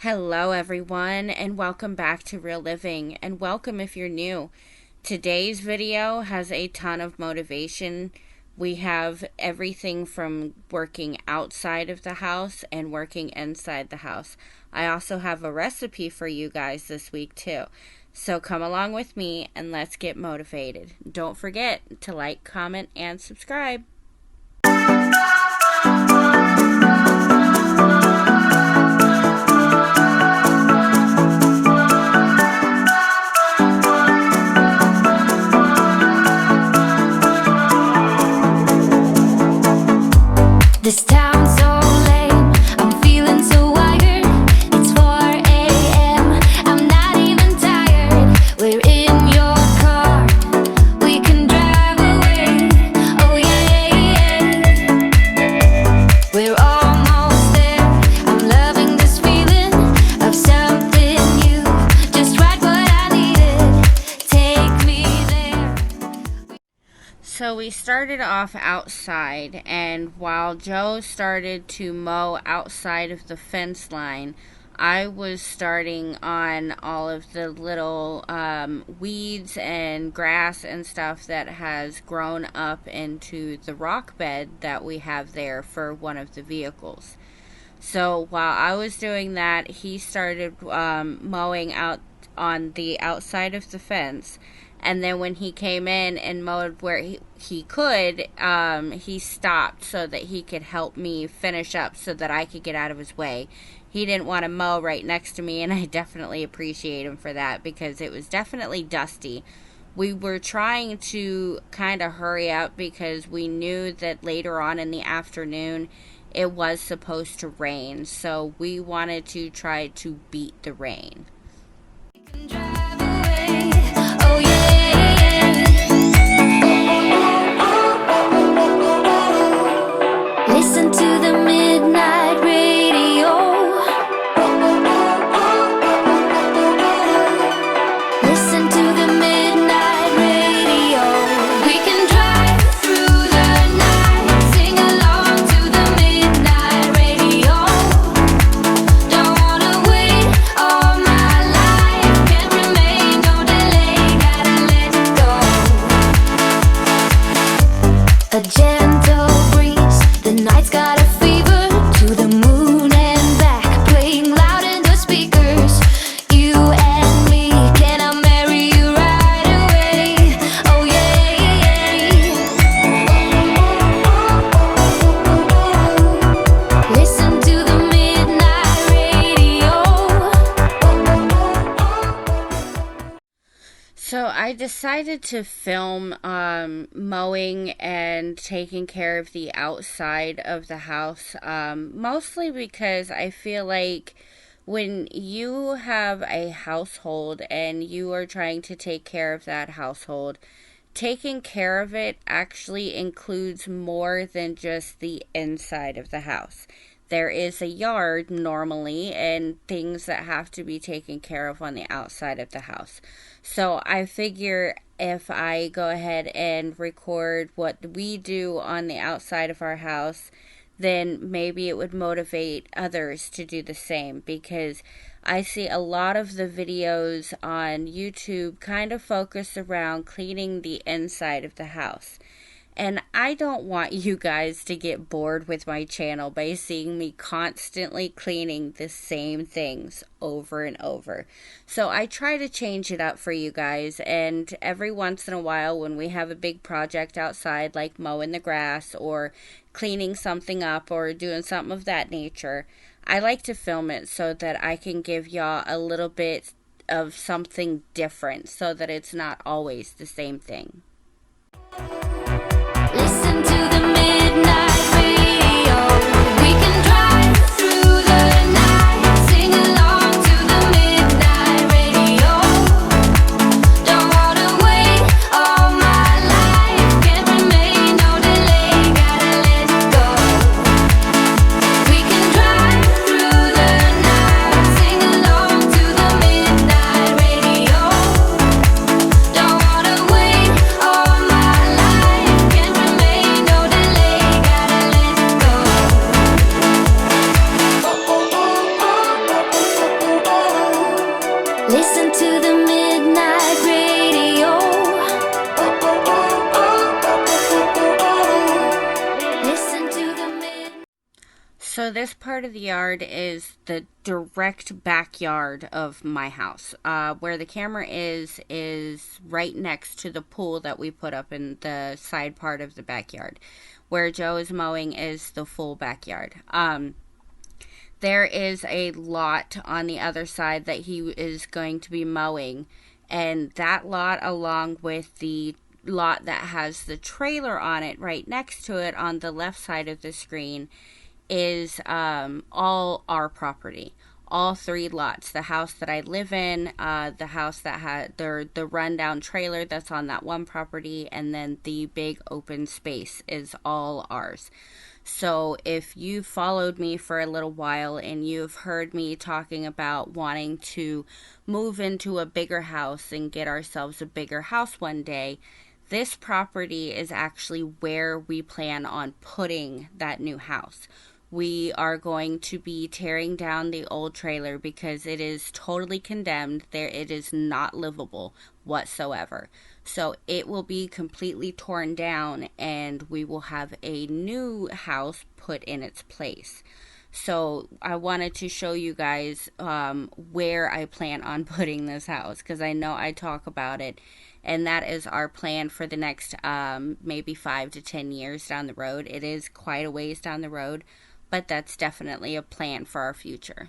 Hello, everyone, and welcome back to Real Living, and welcome if you're new. Today's video has a ton of motivation. We have everything from working outside of the house and working inside the house. I also have a recipe for you guys this week, too. So come along with me and let's get motivated. Don't forget to like, comment, and subscribe. This town's so lame, I'm feeling so wired. It's 4 a.m., I'm not even tired. We're in your car, we can drive away. Oh yeah, we're almost there. I'm loving this feeling of something new. Just right what I needed, take me there. So we started off outside, and while Joe started to mow outside of the fence line, I was starting on all of the little weeds and grass and stuff that has grown up into the rock bed that we have there for one of the vehicles. So while I was doing that, he started mowing out on the outside of the fence. And then when he came in and mowed where he could, he stopped so that he could help me finish up so that I could get out of his way. He didn't want to mow right next to me, and I definitely appreciate him for that because it was definitely dusty. We were trying to kind of hurry up because we knew that later on in the afternoon it was supposed to rain, so we wanted to try to beat the rain. Drive away. Oh yeah. Listen to the midnight radio. Listen to the midnight radio. We can drive through the night, sing along to the midnight radio. Don't wanna wait all my life, can't remain, no delay, gotta let go. A gentle breeze, the night's got a fever, to the moon and back, playing loud in the speakers. You and me, can I marry you right away? Oh yeah. Listen to the midnight radio. So I decided to film mowing and taking care of the outside of the house, mostly because I feel like when you have a household and you are trying to take care of that household, taking care of it actually includes more than just the inside of the house. There is a yard normally and things that have to be taken care of on the outside of the house. So I figure if I go ahead and record what we do on the outside of our house, then maybe it would motivate others to do the same, because I see a lot of the videos on YouTube kind of focus around cleaning the inside of the house. And I don't want you guys to get bored with my channel by seeing me constantly cleaning the same things over and over. So I try to change it up for you guys, and every once in a while when we have a big project outside like mowing the grass or cleaning something up or doing something of that nature, I like to film it so that I can give y'all a little bit of something different so that it's not always the same thing. Listen to the midnight radio. We can drive through the night, sing along to the midnight radio. Don't wanna wait all my life, can't remain, no delay, gotta let go. We can drive through the night, sing along to the midnight radio. Don't wanna wait So this part of the yard is the direct backyard of my house. Where the camera is right next to the pool that we put up in the side part of the backyard. Where Joe is mowing is the full backyard. There is a lot on the other side that he is going to be mowing, and that lot, along with the lot that has the trailer on it right next to it on the left side of the screen, is all our property. All three lots: the house that I live in, the house that had the rundown trailer that's on that one property, and then the big open space is all ours. So if you followed me for a little while and you've heard me talking about wanting to move into a bigger house and get ourselves a bigger house one day, this property is actually where we plan on putting that new house. We are going to be tearing down the old trailer because it is totally condemned. It is not livable whatsoever. So it will be completely torn down, and we will have a new house put in its place. So I wanted to show you guys where I plan on putting this house, because I know I talk about it, and that is our plan for the next maybe 5 to 10 years down the road. It is quite a ways down the road, but that's definitely a plan for our future.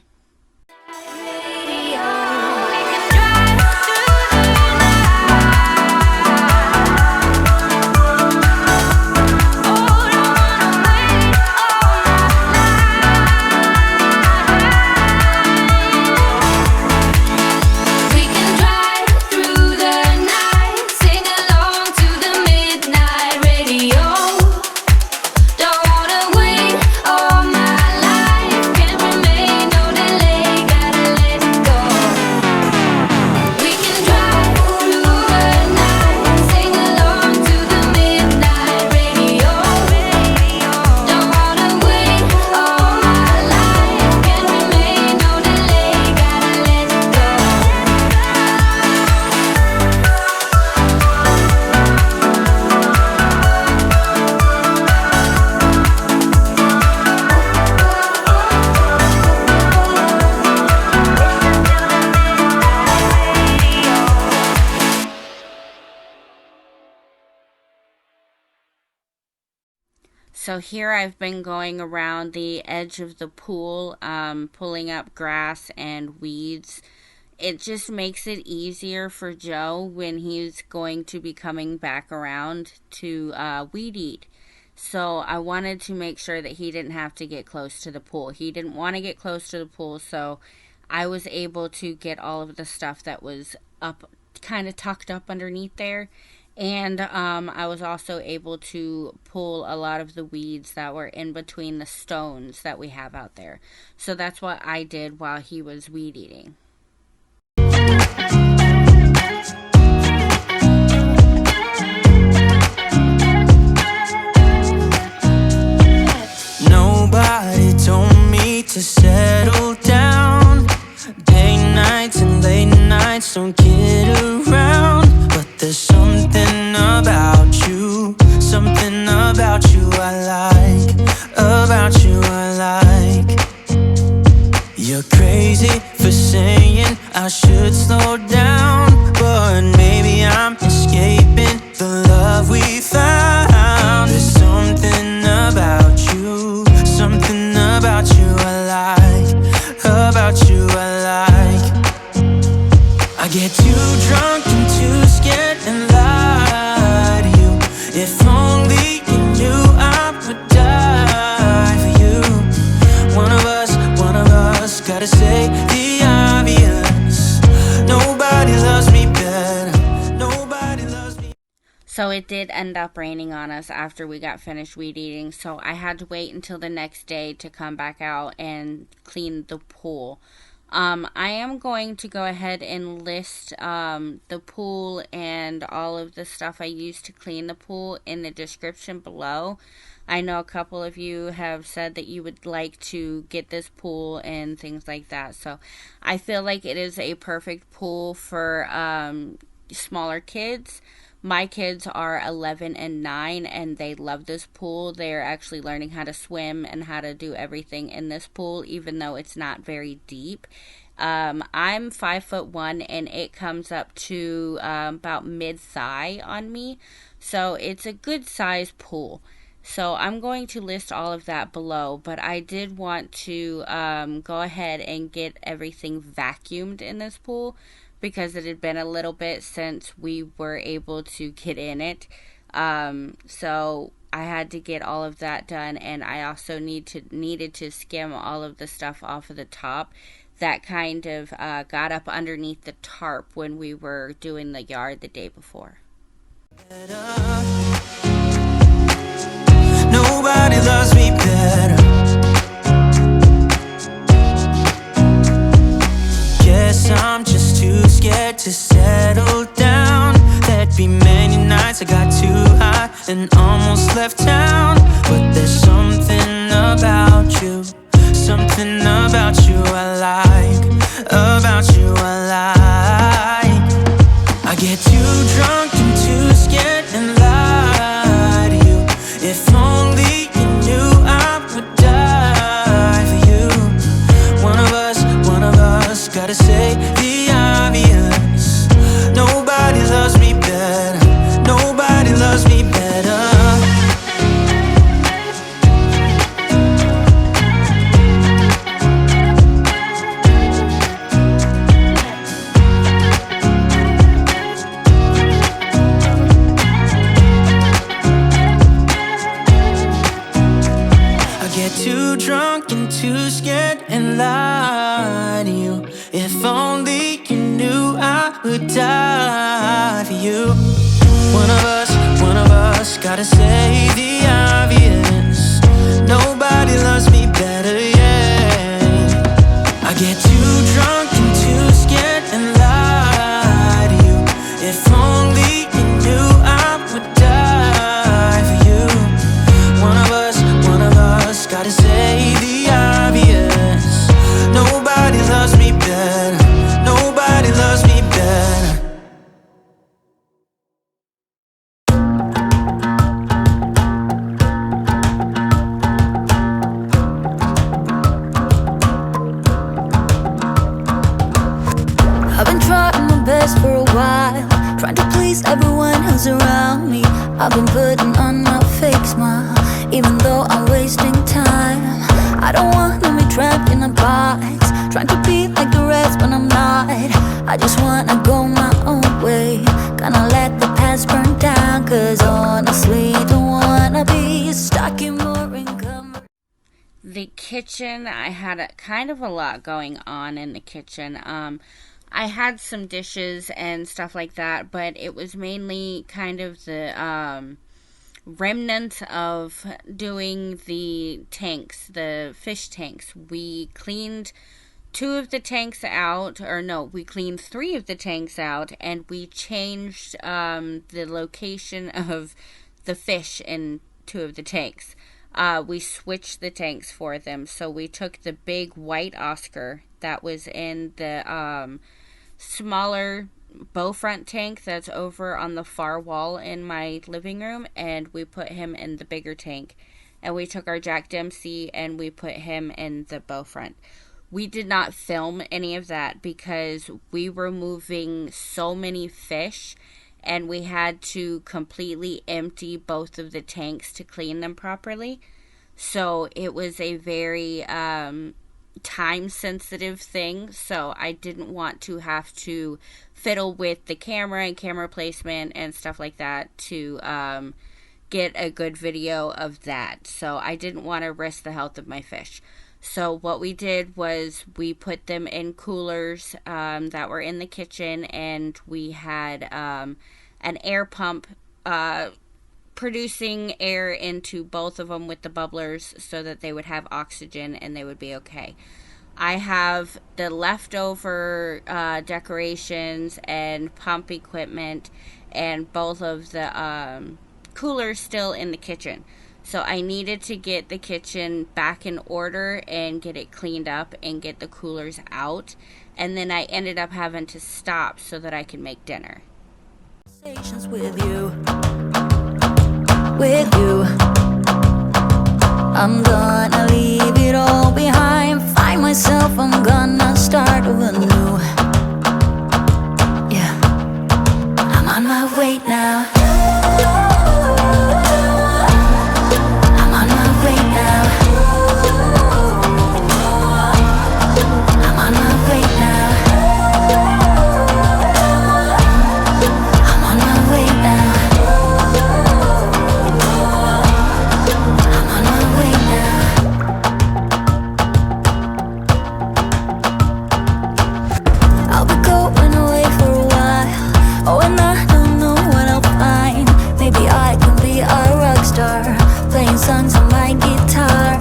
So here I've been going around the edge of the pool, pulling up grass and weeds. It just makes it easier for Joe when he's going to be coming back around to weed eat. So I wanted to make sure that he didn't have to get close to the pool. He didn't want to get close to the pool, so I was able to get all of the stuff that was up, kind of tucked up underneath there. And I was also able to pull a lot of the weeds that were in between the stones that we have out there. So that's what I did while he was weed eating. Nobody told me to settle down. Day nights and late nights don't get around. But there's something about you I like, about you I like. You're crazy for saying I should slow down, but maybe I'm escaping the love we found. There's something about you I like, about you I like. I get too drunk and too scared and lie to you. If only you knew I would die for you. One of us gotta say the obvious. Nobody loves me better. Nobody loves me. So it did end up raining on us after we got finished weed eating, so I had to wait until the next day to come back out and clean the pool. I am going to go ahead and list the pool and all of the stuff I used to clean the pool in the description below. I know a couple of you have said that you would like to get this pool and things like that, so I feel like it is a perfect pool for smaller kids, My kids are 11 and 9, and they love this pool. They're actually learning how to swim and how to do everything in this pool, even though it's not very deep. I'm 5'1", and it comes up to about mid thigh on me, so it's a good size pool. So I'm going to list all of that below, but I did want to go ahead and get everything vacuumed in this pool because it had been a little bit since we were able to get in it. So I had to get all of that done, and I also needed to skim all of the stuff off of the top that kind of got up underneath the tarp when we were doing the yard the day before. Nobody loves me better. Guess I'm just too scared to settle down. There'd be many nights I got too high and almost left town. But there's something about you, something about you I like, about you I like. I get too drunk and too scared and lie to you. If only you knew I would die for you. One of us gotta say the obvious. Nobody loves me better. Nobody loves me better. Too drunk and too scared and lie to you. If only you knew I would die for you. One of us gotta say the obvious. Nobody loves me better, yeah. I get too drunk and too scared and lie to you. If only you knew I would die for you. One of us gotta say the obvious. Nobody loves me better. Nobody loves me better. I've been trying my best for a while, trying to please everyone who's around me. I've been putting on my fake smile, even though I'm wasting time. I don't wanna be trapped in a box, trying to be like the rest when I'm not. I just wanna go my own way, gonna let the past burn down. Cause honestly, don't wanna be stuck in boring comfort. The kitchen, I had kind of a lot going on in the kitchen. I had some dishes and stuff like that, but it was mainly kind of the remnants of doing the tanks, the fish tanks. We cleaned 2 of the tanks out, or no, we cleaned 3 of the tanks out, and we changed the location of the fish in 2 of the tanks. We switched the tanks for them. So we took the big white Oscar that was in the smaller bow front tank that's over on the far wall in my living room, and we put him in the bigger tank. And we took our Jack Dempsey and we put him in the bow front. We did not film any of that because we were moving so many fish, and we had to completely empty both of the tanks to clean them properly. So it was a very time sensitive thing, so I didn't want to have to fiddle with the camera and camera placement and stuff like that to get a good video of that. So I didn't want to risk the health of my fish. So what we did was we put them in coolers that were in the kitchen, and we had an air pump producing air into both of them with the bubblers so that they would have oxygen and they would be okay. I have the leftover decorations and pump equipment and both of the coolers still in the kitchen. So I needed to get the kitchen back in order and get it cleaned up and get the coolers out. And then I ended up having to stop so that I could make dinner. Conversations with you. I'm gonna leave it all behind. Find myself, I'm gonna start over new. Yeah, I'm on my way now. I'm on my way now. I'm on my way now. I'm on my way now. I'm on my way now. I'll be going away for a while. Oh, and I don't know what I'll find. Maybe I can be a rock star, playing songs on my guitar.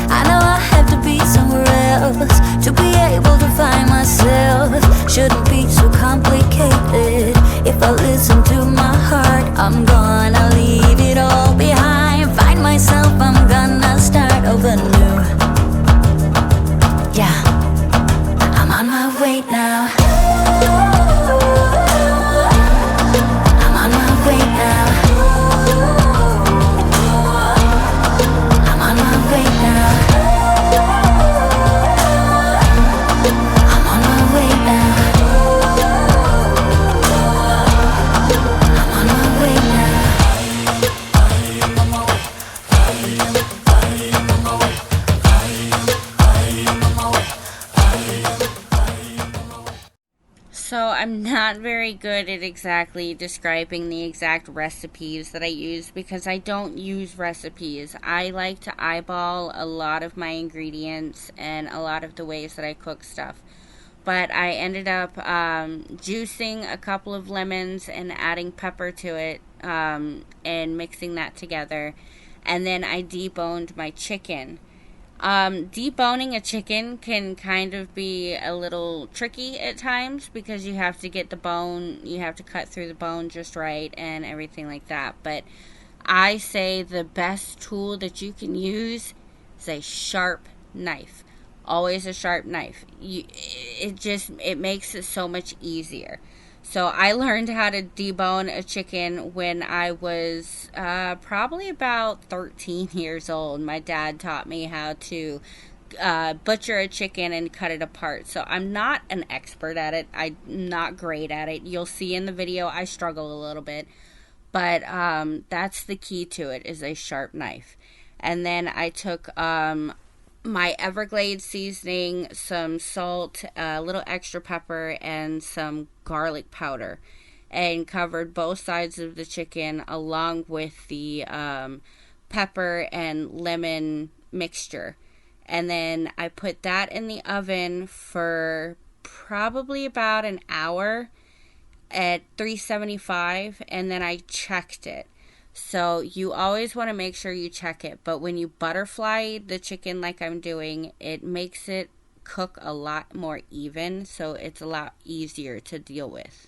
I know I have to be somewhere else to be able to find myself. Shouldn't be so complicated. If I listen to my heart, I'm gonna leave it all behind. Find myself, I'm gonna start over new. Yeah, I'm on my way now. I'm on my way now. I'm on my way now. I'm on my way now. I'm on my way now. So I'm not very good at exactly describing the exact recipes that I use because I don't use recipes. I like to eyeball a lot of my ingredients and a lot of the ways that I cook stuff. But I ended up juicing a couple of lemons and adding pepper to it and mixing that together. And then I deboned my chicken. Deboning a chicken can kind of be a little tricky at times because you have to get the bone, you have to cut through the bone just right and everything like that. But I say the best tool that you can use is a sharp knife. Always a sharp knife. It makes it so much easier. So I learned how to debone a chicken when I was probably about 13 years old. My dad taught me how to butcher a chicken and cut it apart. So I'm not an expert at it. I'm not great at it. You'll see in the video I struggle a little bit. But that's the key to it, is a sharp knife. And then I took my Everglades seasoning, some salt, a little extra pepper, and some garlic powder, and covered both sides of the chicken along with the pepper and lemon mixture. And then I put that in the oven for probably about an hour at 375, and then I checked it. So you always want to make sure you check it. But when you butterfly the chicken like I'm doing, it makes it cook a lot more even. So it's a lot easier to deal with.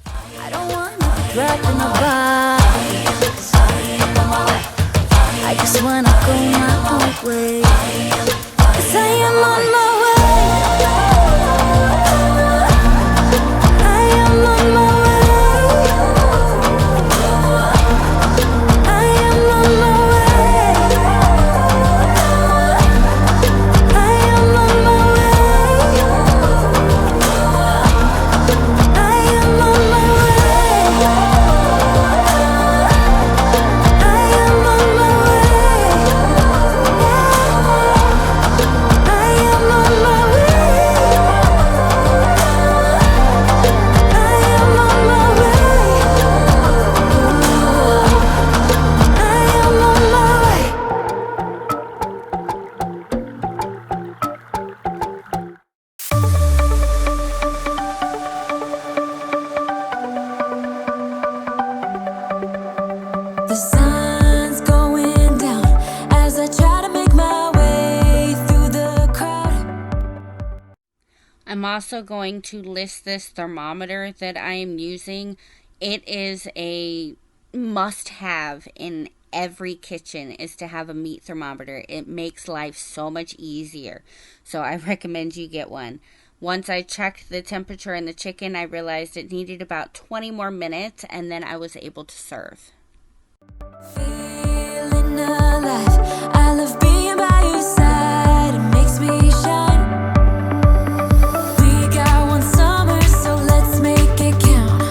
I don't want to be trapped in a box. I just wanna go my own way. 'Cause I am on my way. I am on my way. I am on my way. I am on my way. I am on my way. I am on my The sun's going down as I try to make my way through the crowd. I'm also going to list this thermometer that I am using. It is a must-have in every kitchen, is to have a meat thermometer. It makes life so much easier. So I recommend you get one. Once I checked the temperature in the chicken, I realized it needed about 20 more minutes, and then I was able to serve. Feeling alive, I love being by your side, it makes me shine. We got one summer, so let's make it count.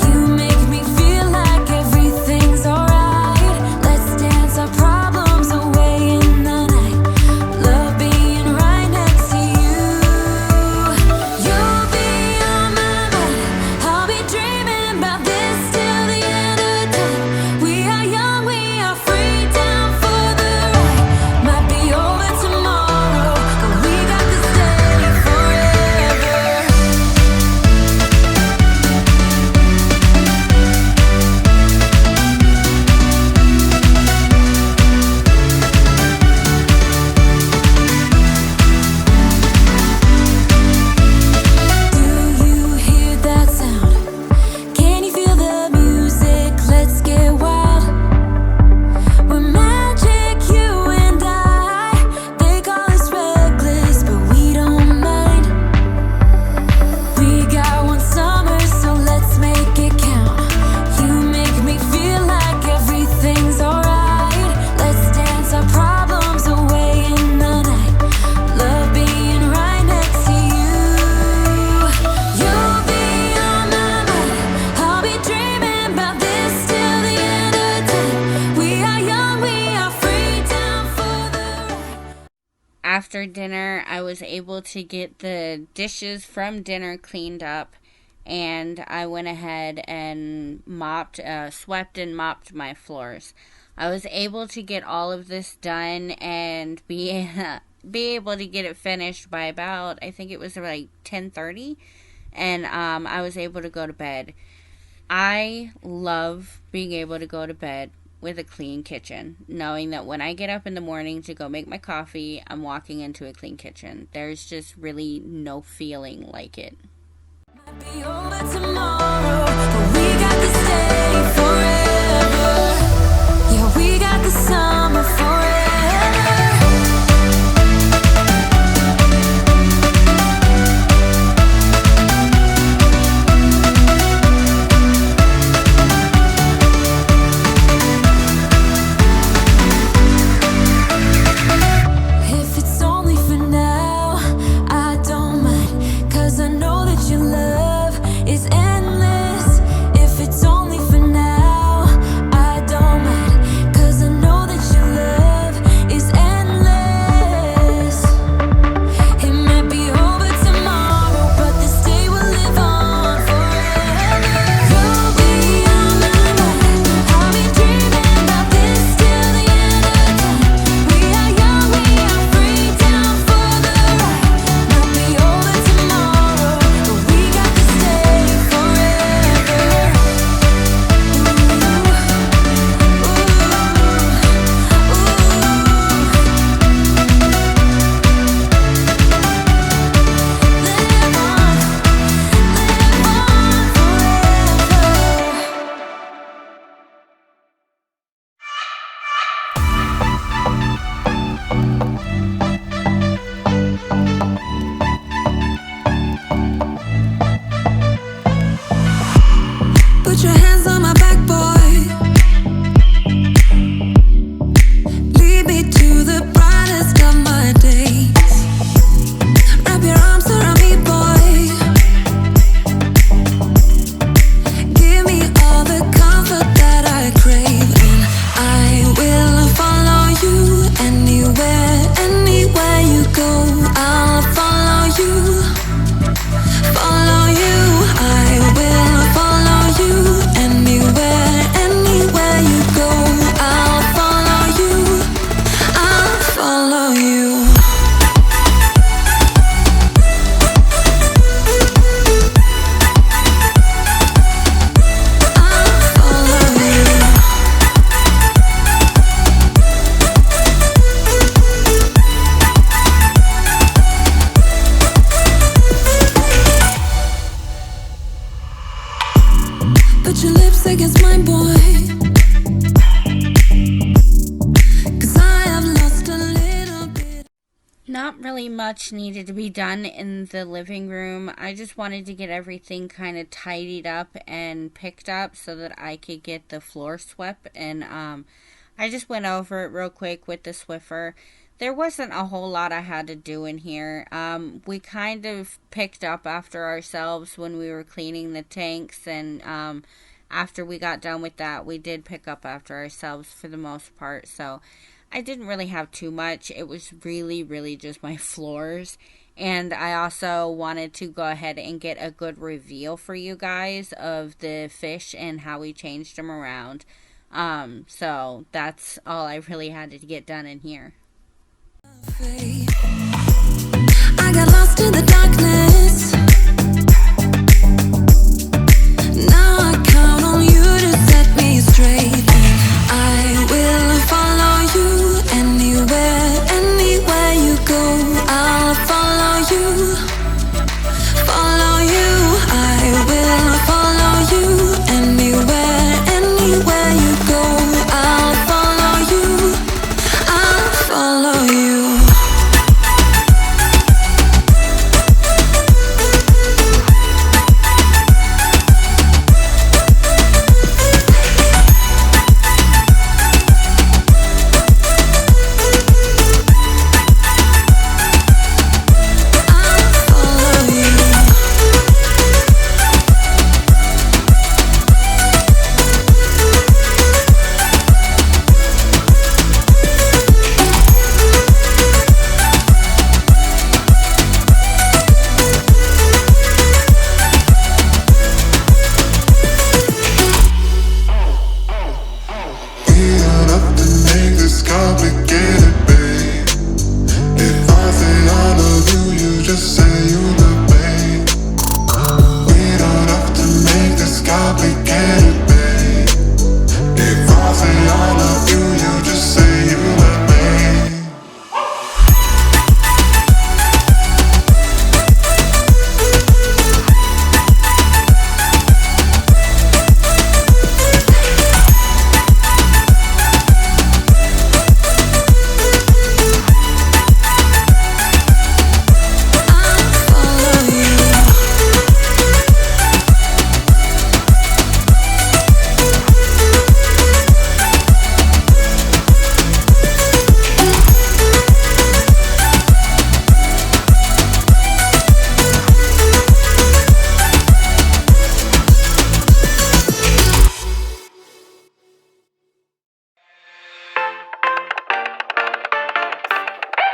You make me feel like everything's alright. Let's dance our problems away in the night. Love being right next to you. You'll be on my mind, I'll be dreaming about this till the end of time. We are young, we are free, down for the ride. Might be over tomorrow, but we got this day forever. Do you hear that sound? Can you feel the music? Let's get wild. We're magic, you and I. They call us reckless, but we don't mind. We got one summer, so let's make it count. You make me feel like everything's alright. Let's dance our problems away in the night. Love being right next to you. You'll be on my mind, I'll be dreaming about this till the end of time. We are young, we are free, down for the ride. After dinner, I was able to get the dishes from dinner cleaned up, and I went ahead and swept and mopped my floors. I was able to get all of this done and be able to get it finished by about, I think it was like 10:30, and I was able to go to bed. I love being able to go to bed with a clean kitchen, knowing that when I get up in the morning to go make my coffee, I'm walking into a clean kitchen. There's just really no feeling like it. Might be over tomorrow, but we got this day forever. Yeah, we got the summer forever. If it's only for now, I don't mind, 'cause I know that your love is endless. If it's only for now, I don't mind, 'cause I know that your love is endless. It might be over tomorrow, but this day will live on forever. You'll be on my mind, I'll be dreaming about this till the end of time. We are young, we are free, down for the ride. Might be over tomorrow, but we got this day forever. Live on forever. Put your hands on my back, boy. Lead me to the brightest of my days. Wrap your arms around me, boy. Give me all the comfort that I crave, and I will follow you anywhere, anywhere you go. I'll follow you, follow you. I will follow you anywhere, anywhere you go. I'll follow you, I'll follow you. I'll follow you. Put your lips against mine, boy. 'Cause I have lost a little bit. Not not really much needed to be done in the living room. I just wanted to get everything kind of tidied up and picked up so that I could get the floor swept. And I just went over it real quick with the Swiffer. There wasn't a whole lot I had to do in here. We kind of picked up after ourselves when we were cleaning the tanks, and after we got done with that, we did pick up after ourselves for the most part. So I didn't really have too much. It was really, really just my floors. And I also wanted to go ahead and get a good reveal for you guys of the fish and how we changed them around. So that's all I really had to get done in here. I got lost in the darkness. Now I count on you to set me straight. I will follow you anywhere you go. I'll follow you. I will follow you anywhere you go. I'll follow you.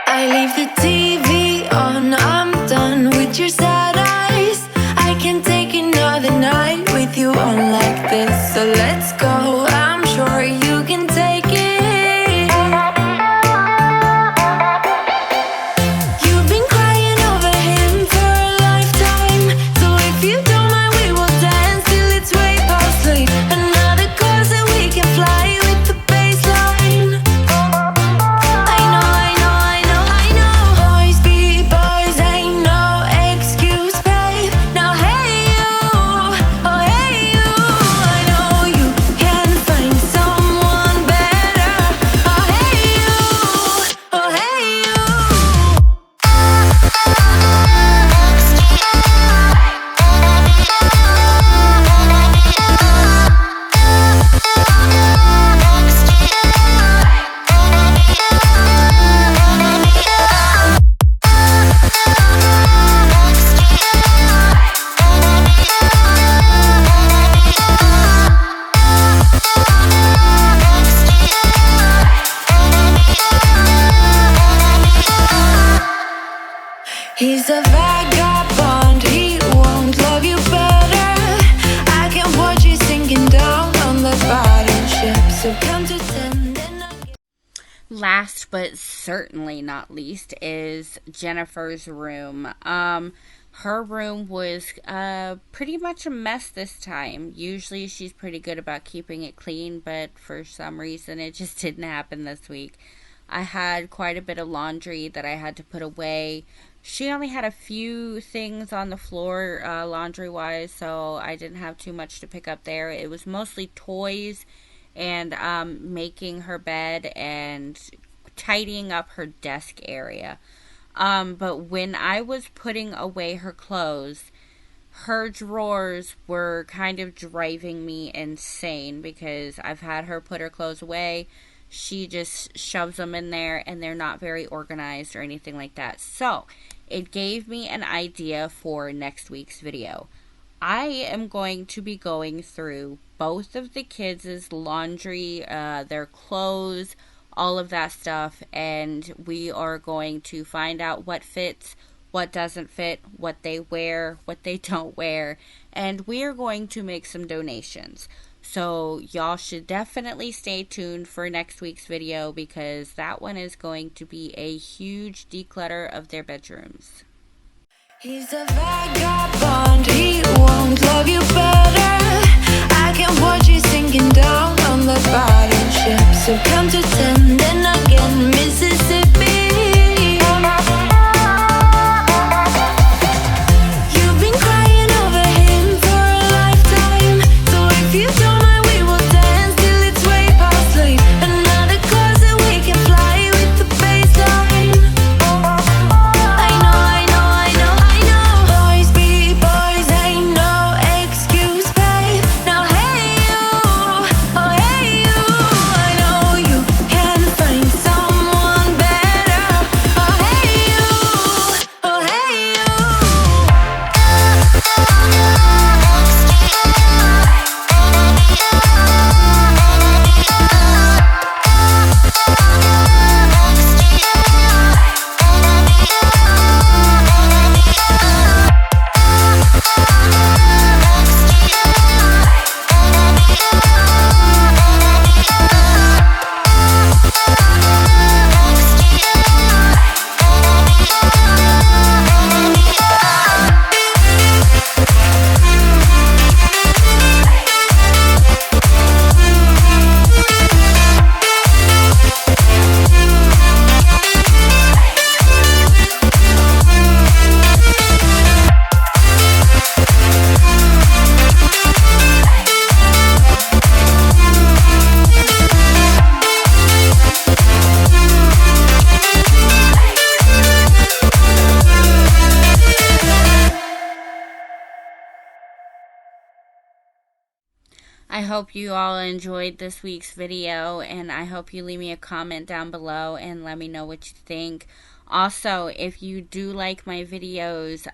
I leave the TV on, I'm done with your sad eyes. I can't take another night with you on like this. So let's go, I'm sure you can take it. You've been crying over him for a lifetime. So if you don't mind, we will dance till it's way past late. Another course that we can fly with the baseline. Boys be boys, ain't no excuse, babe. Now hey you, oh hey you, I know you can find someone better. Oh hey you, oh hey you. He's a vagabond, he won't love you better. I can watch you sinking down on the bottom ship. So count to 10, then I'll get... Last but certainly not least is Jennifer's room. Her room was pretty much a mess this time. Usually she's pretty good about keeping it clean, but for some reason it just didn't happen this week. I had quite a bit of laundry that I had to put away. She only had a few things on the floor, laundry-wise, so I didn't have too much to pick up there. It was mostly toys and making her bed and tidying up her desk area. But when I was putting away her clothes, her drawers were kind of driving me insane because I've had her put her clothes away. She just shoves them in there and they're not very organized or anything like that. So it gave me an idea for next week's video. I am going to be going through both of the kids' laundry, their clothes, all of that stuff, and we are going to find out what fits, what doesn't fit, what they wear, what they don't wear, and we are going to make some donations. So y'all should definitely stay tuned for next week's video because that one is going to be a huge declutter of their bedrooms. He's a vagabond, he won't love you better. I can watch you sinking down on the battleship. So count to 10, then again, Mississippi. You've been crying over him for a lifetime. So if you don't mind, we will dance till it's way past late. Another cause that we can fly with the baseline. I know, I know, I know, I know. Boys be boys, ain't no excuse, babe. Now hey you, oh hey you. I know you can find someone better. Oh hey you, oh hey you. I hope you all enjoyed this week's video, and I hope you leave me a comment down below and let me know what you think. Also, if you do like my videos,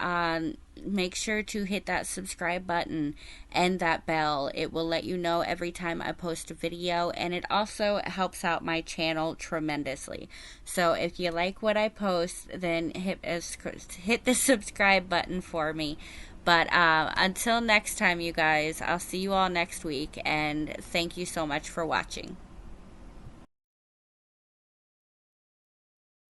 make sure to hit that subscribe button and that bell. It will let you know every time I post a video, and it also helps out my channel tremendously. So if you like what I post, then hit the subscribe button for me. But until next time, you guys, I'll see you all next week, and thank you so much for watching.